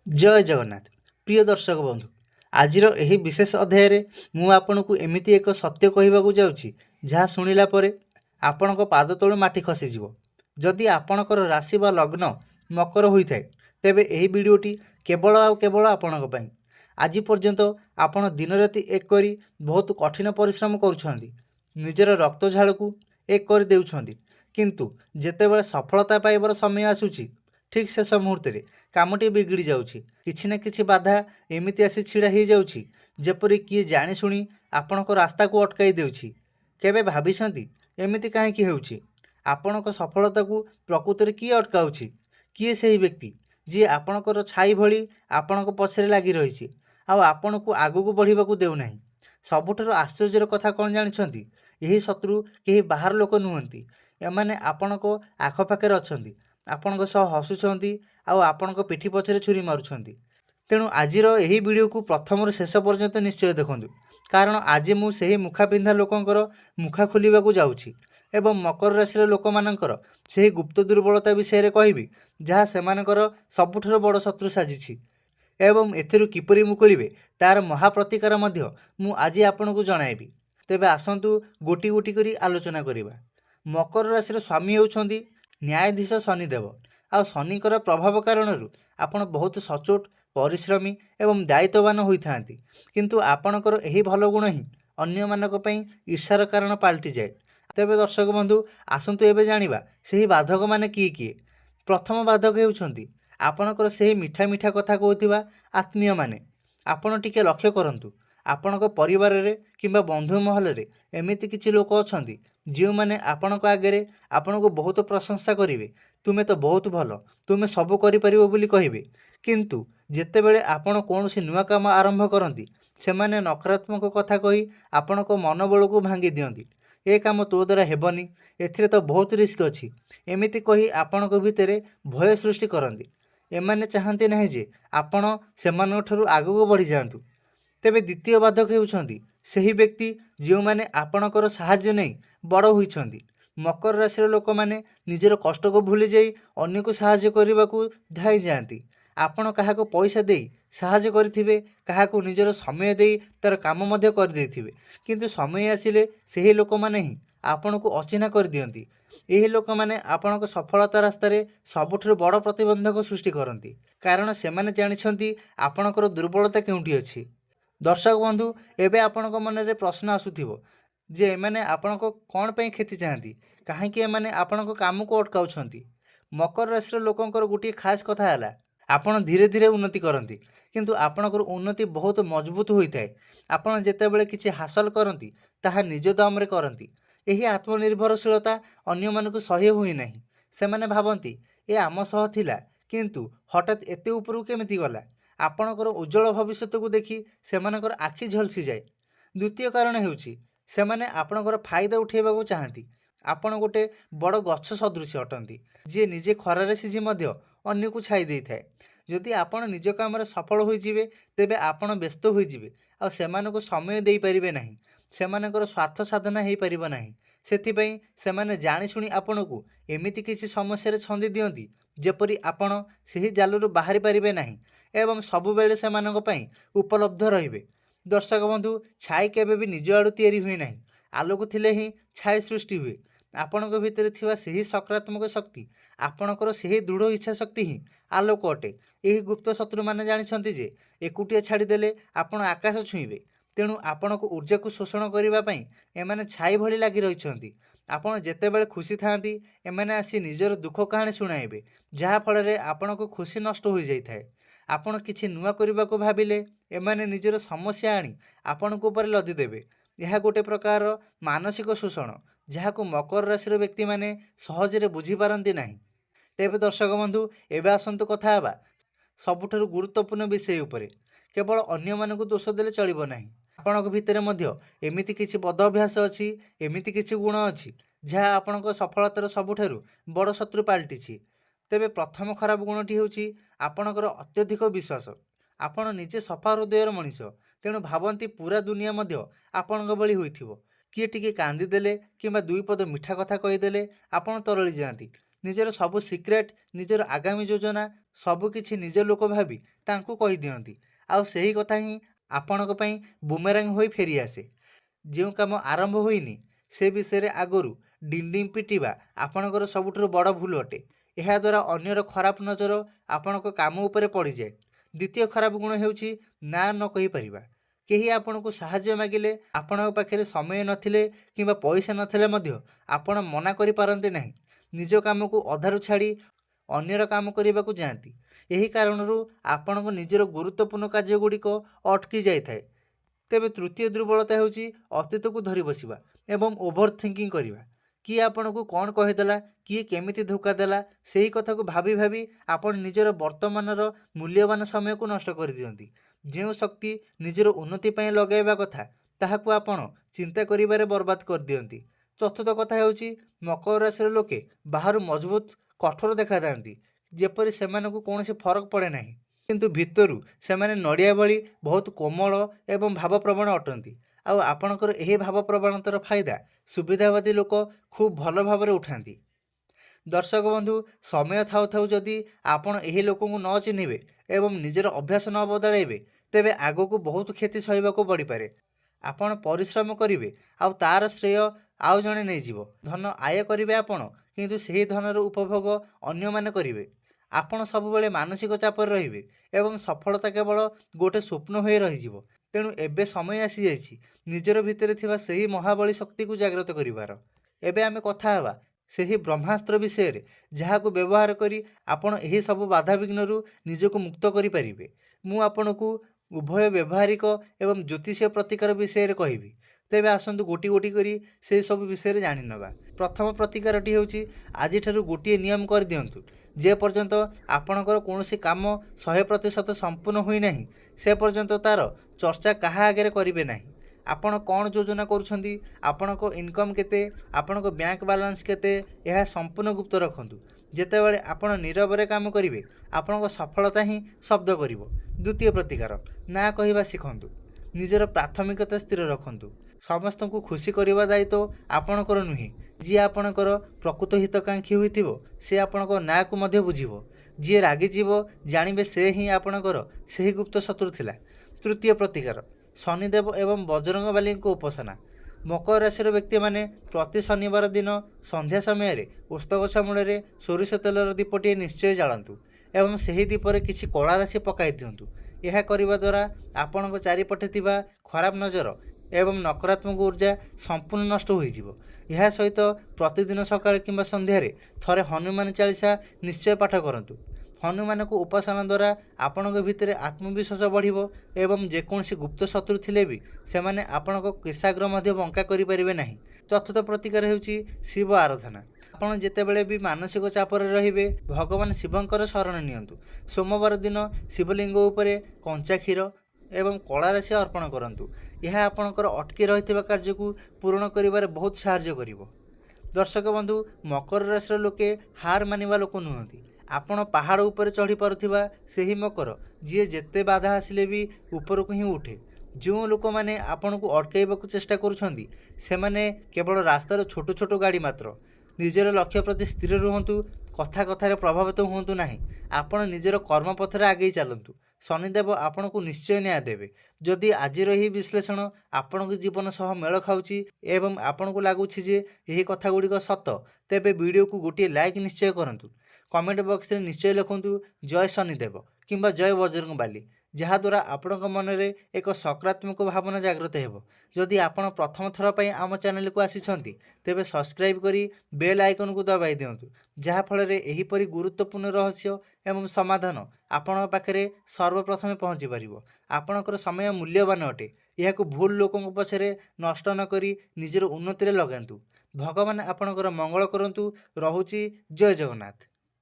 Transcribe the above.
जय जगन्नाथ प्रिय दर्शक बंधु आजिर एही विशेष अध्याय मु आपनकु एमिति एक सत्य कहबाकू जाउछि जहाँ शुणिला परे आपणक पाद तळु माटी खसीजिवो। जदि आपणकर राशि बा लग्न मकर होइथाय तेबे एही वीडियोटी केवल आ केवल आपणक पई। आज पर्यंत आपण दिन राति एक करी बहुत कठिन परिश्रम करुछंती, निजर रक्त झाड़ू एक कर देउछंती, किंतु जेतेबेले सफलता पाइबार समय आसुछि ठीक शेष मुहूर्त कामटी बिगड़ी जाउछि। किछि ना किछि बाधा एमिति आसी छिड़ा हो जाउछि जेपरि किए जानी शुणी आपणक रास्ता को अटकाई देउछि। केबे भाबिसंती एमिति काहेकि हेउछि? आपणक सफलता को प्रकृति किए अटकाउछि? किए सेही व्यक्ति जी आपणकर छाई भली आपणक पछरे लागि रहिछि आ आपणकु आगुकु बढ़िबाकू देउ नाही। सबुठारु आश्चर्यर कथा कोन जानिछंती? एही शत्रु केही बाहर लोक नुहंती, एमाने आपणक आखपाखे अछंती, आपणक सह हसुछंती आ आपणक पिठी पछरे छुरी मारुछंती। तेणु आजिर एही वीडियो को प्रथम शेष पर्यंत निश्चय देखंतु, कारण आज मु सेही मुखा पिंधा लोकंकर मुखा खोलिबाकू जाउछि एवं मकर राशि लोक मानकर सेही गुप्त दुर्बलता विषय कहिबी जहाँ सेमानकर सबुठारु बड़ शत्रु साजिछि एवं एथिरु किपरि मुकुलिबे तार महाप्रतिकार मध्य मु आज आपनकु जणाइबी। तेबे आसंतु गोटी गोटी करी आलोचना करिबा। मकर राशि स्वामी होउछंती न्यायाधीश शनिदेव आ शनिकर प्रभाव कारणरू आपण बहुत सचोट परिश्रमी एवं दायित्ववान होइथांती, किंतु आपणकर एही भल गुण ही अन्य मानक पई ईर्षार कारण पाल्टी जाए। तेबे दर्शक बंधु आसंतु एबे जानिबा सेही बाधक माने किए किए। प्रथम बाधक हेउछंती आपणकर सेही मिठा मिठा कथा कहउथिबा आत्मीय माने। आपण टिके लक्ष्य करंतु, आपणक परिवार रे किंबा बंधु महल रे एमिति किछि लोक अछंती जो माने आपणक आगरे आपणको बहुत प्रशंसा करिवे, तुमे तो बहुत भल, तुमे सब करि परिबो बोली कहिबे, किंतु जेतेबेले आपण कोनोसी नुआ काम आरंभ करंती सेमाने नकारात्मक कथा कही आपणको मनोबल को भांगी दियंती। ए काम तो द्वारा हेबनी, एथिरे तो बहुत रिस्क अछि, एमिति कही आपणको भितरे भय सृष्टि करंती। एमाने चाहंती नाही जे आपण सेमानठारु आगको बढ़ी जांतु। तेबे द्वितीय बाधक हेउछंती सेही व्यक्ति जो माने आपणकर साहाय्य नै बड़ होइछंती। मकर राशि लोक माने निजर कष्ट को भूली जाई अन्य को साहाय्य करबाकू धाई जांती। आपण काहाको पैसा देई साहाय्य करिथिबे, काहाको निजर समय देई तार काम मध्य कर देथिबे, किंतु समय आसिले सेही लोक माने ही आपण को अचिन्हा कर दियंती। एही लोक माने आपणक सफलता रास्ता रे सबुठारु बड़ प्रतिबंधक सृष्टि करंती, कारण सेमाने जानिछंती आपणकर दुर्बलता केउंठी अछि। दर्शक बंधु एबे आपणक मन रे प्रश्न आसुथिबो जे एमाने आपणक कोन पई क्षति चाहंती, काहेकि एमाने आपणक काम को अटकाउछंती। मकर राशि लोकंकर गुटी खास कथा हला आपण धीरे धीरे उन्नति करंती, किंतु आपणकर उन्नति बहुत मजबूत होइथाय। आपण जेतेबेले किछि हासिल करंती ताहा निज दम रे करंती। एही आत्मनिर्भरशीलता अन्य मानकु सह्य होई नाही। सेमाने भाबंती ए आम सह थिला, किंतु हठात एते उपरु केमिति गला। आपणकर उज्जवल भविष्यत को देखि सेमानकर आखि झलसी जाए। द्वितीय कारण हेउछि सेमाने आपणकर फायदा उठेबाकू चाहंती। आपण गोटे बड़ गछ सदृश अटंती जे निजे खरारे सिझी मध्य अन्य को छाई देइथाय। जदि आपण निज काम रे सफल होई जिवे तेबे आपण व्यस्त होई जिवे आ सेमानको समय देई परिबे नाही, सेमानकर स्वार्थ साधना हेई परिबो नाही। सेथिपई सेमाने जानि शुणी आपणकू एमिति किछि समस्या रे छंदी दियंती जेपरि आपण सेही जालरू बाहरी परिबे नाही एवं सबुबेले सेमानक पई उपलब्ध रहिबे। दर्शक बंधु छाई केबे भी निज आड़ू तैयारी हुए नाही, आलोक थिले ही छाई सृष्टि हुए। आपणक भितरे थिबा सेही सकारात्मक शक्ति आपणकर सेही दृढ़ इच्छा शक्ति ही आलोक अटे। एही गुप्त शत्रु माने जानिछंती जे एकुटिया छाड़ी देले आपण आकाश छुईबे, तेणु आपणक ऊर्जा को शोषण करिबा पई एमाने छाई भली लागि रहिछंती। आपण जेतेबेले खुशी थांती एमाने आसी निजर दुख कहानी सुनाइबे, जहा फଳରେ आपणक खुशी नष्ट होई जाइथाय। आपण किछि नुआ करिबाकू भाबिले एमाने निजर समस्या आनी आपणक ऊपर लदी देबे। यह गोटे प्रकार मानसिक शोषण जहाको मकर राशि व्यक्ति माने सहजरे बुझी पारंती नाही। तेबे दर्शक बंधु एबे आसंतु कथा हेबा सबुठारु गुरुत्वपूर्ण विषय उपरे। केवल अन्य मानकु दोष देले चलिबो नाही। आपणक भितरे मध्य एमिति किछि बद अभ्यास अछि, एमिति किछि गुण अछि जहा आपणक सफलतार सबुठारु बड़ शत्रु पाल्टिछि। तेबे प्रथम खराब गुणटी हेउछि आपणकर अत्यधिक विश्वास। आपण निजे सफा हृदयर मनीष, तेणु भावंती पूरा दुनिया मध्य आपणक भली होइथिबो। किए टिके कांदी देले किंबा दुई पद मिठा कथा कहीदेले आपण तरली जाती। निजर सबु सिक्रेट, निजर आगामी योजना ସବୁକିଛି ନିଜ ଲୋକ ଭାବି ତାଙ୍କୁ କହିଦିଅନ୍ତି, ଆଉ ସେହି କଥା ହିଁ ଆପଣଙ୍କ ପାଇଁ ବୁମେରାଙ୍ଗ ହୋଇ ଫେରିଆସେ। ଯେଉଁ କାମ ଆରମ୍ଭ ହୋଇନି ସେ ବିଷୟରେ ଆଗରୁ ଡିଣ୍ଡିମ୍ ପିଟିବା ଆପଣଙ୍କର ସବୁଠାରୁ ବଡ଼ ଭୁଲ ଅଟେ। ଏହାଦ୍ୱାରା ଅନ୍ୟର ଖରାପ ନଜର ଆପଣଙ୍କ କାମ ଉପରେ ପଡ଼ିଯାଏ। ଦ୍ୱିତୀୟ ଖରାପ ଗୁଣ ହେଉଛି ନା ନ କହିପାରିବା। କେହି ଆପଣଙ୍କୁ ସାହାଯ୍ୟ ମାଗିଲେ ଆପଣଙ୍କ ପାଖରେ ସମୟ ନଥିଲେ କିମ୍ବା ପଇସା ନଥିଲେ ମଧ୍ୟ ଆପଣ ମନା କରିପାରନ୍ତି ନାହିଁ। ନିଜ କାମକୁ ଅଧାରୁ ଛାଡ଼ି ଅନ୍ୟର କାମ କରିବାକୁ ଯାଆନ୍ତି। ଏହି କାରଣରୁ ଆପଣଙ୍କ ନିଜର ଗୁରୁତ୍ୱପୂର୍ଣ୍ଣ କାର୍ଯ୍ୟଗୁଡ଼ିକ ଅଟକି ଯାଇଥାଏ। ତେବେ ତୃତୀୟ ଦୁର୍ବଳତା ହେଉଛି ଅତୀତକୁ ଧରି ବସିବା ଏବଂ ଓଭର ଥିଙ୍କିଂ କରିବା। କିଏ ଆପଣଙ୍କୁ କ'ଣ କହିଦେଲା, କିଏ କେମିତି ଧୋକା ଦେଲା, ସେହି କଥାକୁ ଭାବି ଭାବି ଆପଣ ନିଜର ବର୍ତ୍ତମାନର ମୂଲ୍ୟବାନ ସମୟକୁ ନଷ୍ଟ କରିଦିଅନ୍ତି। ଯେଉଁ ଶକ୍ତି ନିଜର ଉନ୍ନତି ପାଇଁ ଲଗାଇବା କଥା ତାହାକୁ ଆପଣ ଚିନ୍ତା କରିବାରେ ବର୍ବାଦ କରିଦିଅନ୍ତି। ଚତୁର୍ଥ କଥା ହେଉଛି ମକର ରାଶିର ଲୋକେ ବାହାରୁ ମଜବୁତ କଠୋର ଦେଖାଯାଆନ୍ତି, ଯେପରି ସେମାନଙ୍କୁ କୌଣସି ଫରକ ପଡ଼େ ନାହିଁ, କିନ୍ତୁ ଭିତରୁ ସେମାନେ ନଡ଼ିଆ ଭଳି ବହୁତ କୋମଳ ଏବଂ ଭାବପ୍ରବଣ ଅଟନ୍ତି। ଆଉ ଆପଣଙ୍କର ଏହି ଭାବପ୍ରବଣତାର ଫାଇଦା ସୁବିଧାବାଦୀ ଲୋକ ଖୁବ୍ ଭଲ ଭାବରେ ଉଠାନ୍ତି। ଦର୍ଶକ ବନ୍ଧୁ, ସମୟ ଥାଉ ଥାଉ ଯଦି ଆପଣ ଏହି ଲୋକଙ୍କୁ ନ ଚିହ୍ନିବେ ଏବଂ ନିଜର ଅଭ୍ୟାସ ନ ବଦଳାଇବେ, ତେବେ ଆଗକୁ ବହୁତ କ୍ଷତି ସହିବାକୁ ପଡ଼ିପାରେ। ଆପଣ ପରିଶ୍ରମ କରିବେ ଆଉ ତା'ର ଶ୍ରେୟ ଆଉ ଜଣେ ନେଇଯିବ। ଧନ ଆୟ କରିବେ ଆପଣ, କିନ୍ତୁ ସେହି ଧନର ଉପଭୋଗ ଅନ୍ୟମାନେ କରିବେ। ଆପଣ ସବୁବେଳେ ମାନସିକ ଚାପରେ ରହିବେ ଏବଂ ସଫଳତା କେବଳ ଗୋଟେ ସ୍ୱପ୍ନ ହୋଇ ରହିଯିବ। ତେଣୁ ଏବେ ସମୟ ଆସିଯାଇଛି ନିଜର ଭିତରେ ଥିବା ସେହି ମହାବଳୀ ଶକ୍ତିକୁ ଜାଗ୍ରତ କରିବାର। ଏବେ ଆମେ କଥା ହେବା ସେହି ବ୍ରହ୍ମାସ୍ତ୍ର ବିଷୟରେ, ଯାହାକୁ ବ୍ୟବହାର କରି ଆପଣ ଏହି ସବୁ ବାଧାବିଘ୍ନରୁ ନିଜକୁ ମୁକ୍ତ କରିପାରିବେ। ମୁଁ ଆପଣଙ୍କୁ ଉଭୟ ବ୍ୟବହାରିକ ଏବଂ ଜ୍ୟୋତିଷୀୟ ପ୍ରତିକାର ବିଷୟରେ କହିବି। ତେବେ ଆସନ୍ତୁ ଗୋଟି ଗୋଟି କରି ସେସବୁ ବିଷୟରେ ଜାଣିନେବା। ପ୍ରଥମ ପ୍ରତିକାରଟି ହେଉଛି ଆଜିଠାରୁ ଗୋଟିଏ ନିୟମ କରିଦିଅନ୍ତୁ। ଯେ ପର୍ଯ୍ୟନ୍ତ ଆପଣଙ୍କର କୌଣସି କାମ 100% ସମ୍ପୂର୍ଣ୍ଣ ହୋଇନାହିଁ ସେ ପର୍ଯ୍ୟନ୍ତ ତା'ର ଚର୍ଚ୍ଚା କାହା ଆଗରେ କରିବେ ନାହିଁ। ଆପଣ କ'ଣ ଯୋଜନା କରୁଛନ୍ତି, ଆପଣଙ୍କ ଇନକମ୍ କେତେ, ଆପଣଙ୍କ ବ୍ୟାଙ୍କ ବାଲାନ୍ସ କେତେ, ଏହା ସମ୍ପୂର୍ଣ୍ଣ ଗୁପ୍ତ ରଖନ୍ତୁ। ଯେତେବେଳେ ଆପଣ ନୀରବରେ କାମ କରିବେ ଆପଣଙ୍କ ସଫଳତା ହିଁ ଶବ୍ଦ କରିବ। ଦ୍ୱିତୀୟ ପ୍ରତିକାର, ନା କହିବା ଶିଖନ୍ତୁ। ନିଜର ପ୍ରାଥମିକତା ସ୍ଥିର ରଖନ୍ତୁ। ସମସ୍ତଙ୍କୁ ଖୁସି କରିବା ଦାୟିତ୍ୱ ଆପଣଙ୍କର ନୁହେଁ। ଯିଏ ଆପଣଙ୍କର ପ୍ରକୃତ ହିତକାଂକ୍ଷୀ ହୋଇଥିବ ସେ ଆପଣଙ୍କ ନାଁକୁ ମଧ୍ୟ ବୁଝିବ। ଯିଏ ରାଗିଯିବ ଜାଣିବେ ସେ ହିଁ ଆପଣଙ୍କର ସେହି ଗୁପ୍ତ ଶତ୍ରୁ ଥିଲା। ତୃତୀୟ ପ୍ରତିକାର, ଶନିଦେବ ଏବଂ ବଜରଙ୍ଗବାଲୀଙ୍କ ଉପାସନା। ମକର ରାଶିର ବ୍ୟକ୍ତିମାନେ ପ୍ରତି ଶନିବାର ଦିନ ସନ୍ଧ୍ୟା ସମୟରେ ଓସ୍ତଗଛ ମୂଳରେ ସୋରିଷ ତେଲର ଦୀପଟିଏ ନିଶ୍ଚୟ ଜାଳନ୍ତୁ ଏବଂ ସେହି ଦୀପରେ କିଛି କଳା ରାଶି ପକାଇ ଦିଅନ୍ତୁ। ଏହା କରିବା ଦ୍ୱାରା ଆପଣଙ୍କ ଚାରିପଟେ ଥିବା ଖରାପ ନଜର ଏବଂ ନକାରାତ୍ମକ ଉର୍ଜା ସମ୍ପୂର୍ଣ୍ଣ ନଷ୍ଟ ହୋଇଯିବ। ଏହା ସହିତ ପ୍ରତିଦିନ ସକାଳେ କିମ୍ବା ସନ୍ଧ୍ୟାରେ ଥରେ ହନୁମାନ ଚାଳିଶା ନିଶ୍ଚୟ ପାଠ କରନ୍ତୁ। ହନୁମାନଙ୍କୁ ଉପାସନା ଦ୍ୱାରା ଆପଣଙ୍କ ଭିତରେ ଆତ୍ମବିଶ୍ୱାସ ବଢ଼ିବ ଏବଂ ଯେକୌଣସି ଗୁପ୍ତ ଶତ୍ରୁ ଥିଲେ ବି ସେମାନେ ଆପଣଙ୍କ କେଶାଗ୍ର ମଧ୍ୟ ବଙ୍କା କରିପାରିବେ ନାହିଁ। ଚତୁର୍ଥ ପ୍ରତିକାର ହେଉଛି ଶିବ ଆରାଧନା। ଆପଣ ଯେତେବେଳେ ବି ମାନସିକ ଚାପରେ ରହିବେ ଭଗବାନ ଶିବଙ୍କର ଶରଣ ନିଅନ୍ତୁ। ସୋମବାର ଦିନ ଶିବଲିଙ୍ଗ ଉପରେ କଞ୍ଚା କ୍ଷୀର ଏବଂ କଳା ରାଶି ଅର୍ପଣ କରନ୍ତୁ। ଏହା ଆପଣଙ୍କର ଅଟକି ରହିଥିବା କାର୍ଯ୍ୟକୁ ପୂରଣ କରିବାରେ ବହୁତ ସାହାଯ୍ୟ କରିବ। ଦର୍ଶକ ବନ୍ଧୁ, ମକର ରାଶିର ଲୋକେ ହାର ମାନିବା ଲୋକ ନୁହନ୍ତି। ଆପଣ ପାହାଡ଼ ଉପରେ ଚଢ଼ିପାରୁଥିବା ସେହି ମକର, ଯିଏ ଯେତେ ବାଧା ଆସିଲେ ବି ଉପରକୁ ହିଁ ଉଠେ। ଯେଉଁ ଲୋକମାନେ ଆପଣଙ୍କୁ ଅଟକାଇବାକୁ ଚେଷ୍ଟା କରୁଛନ୍ତି ସେମାନେ କେବଳ ରାସ୍ତାର ଛୋଟ ଛୋଟ ଗାଡ଼ି ମାତ୍ର। ନିଜର ଲକ୍ଷ୍ୟ ପ୍ରତି ସ୍ଥିର ରୁହନ୍ତୁ, କଥା କଥାରେ ପ୍ରଭାବିତ ହୁଅନ୍ତୁ ନାହିଁ। ଆପଣ ନିଜର କର୍ମପଥରେ ଆଗେଇ ଚାଲନ୍ତୁ। ଶନିଦେବ ଆପଣଙ୍କୁ ନିଶ୍ଚୟ ନ୍ୟାୟ ଦେବେ। ଯଦି ଆଜିର ଏହି ବିଶ୍ଳେଷଣ ଆପଣଙ୍କ ଜୀବନ ସହ ମେଳ ଖାଉଛି ଏବଂ ଆପଣଙ୍କୁ ଲାଗୁଛି ଯେ ଏହି କଥାଗୁଡ଼ିକ ସତ, ତେବେ ଭିଡ଼ିଓକୁ ଗୋଟିଏ ଲାଇକ୍ ନିଶ୍ଚୟ କରନ୍ତୁ। କମେଣ୍ଟ ବକ୍ସରେ ନିଶ୍ଚୟ ଲେଖନ୍ତୁ ଜୟ ଶନିଦେବ କିମ୍ବା ଜୟ ବଜରଙ୍ଗବାଲି, ଯାହାଦ୍ୱାରା ଆପଣଙ୍କ ମନରେ ଏକ ସକାରାତ୍ମକ ଭାବନା ଜାଗ୍ରତ ହେବ। ଯଦି ଆପଣ ପ୍ରଥମ ଥର ପାଇଁ ଆମ ଚ୍ୟାନେଲକୁ ଆସିଛନ୍ତି ତେବେ ସବସ୍କ୍ରାଇବ୍ କରି ବେଲ୍ ଆଇକନକୁ ଦବାଇ ଦିଅନ୍ତୁ, ଯାହାଫଳରେ ଏହିପରି ଗୁରୁତ୍ୱପୂର୍ଣ୍ଣ ରହସ୍ୟ ଏବଂ ସମାଧାନ ଆପଣଙ୍କ ପାଖରେ ସର୍ବପ୍ରଥମେ ପହଞ୍ଚିପାରିବ। ଆପଣଙ୍କର ସମୟ ମୂଲ୍ୟବାନ ଅଟେ। ଏହାକୁ ଭୁଲ ଲୋକଙ୍କ ପଛରେ ନଷ୍ଟ ନକରି ନିଜର ଉନ୍ନତିରେ ଲଗାନ୍ତୁ। ଭଗବାନ ଆପଣଙ୍କର ମଙ୍ଗଳ କରନ୍ତୁ। ରହୁଛି, ଜୟ ଜଗନ୍ନାଥ।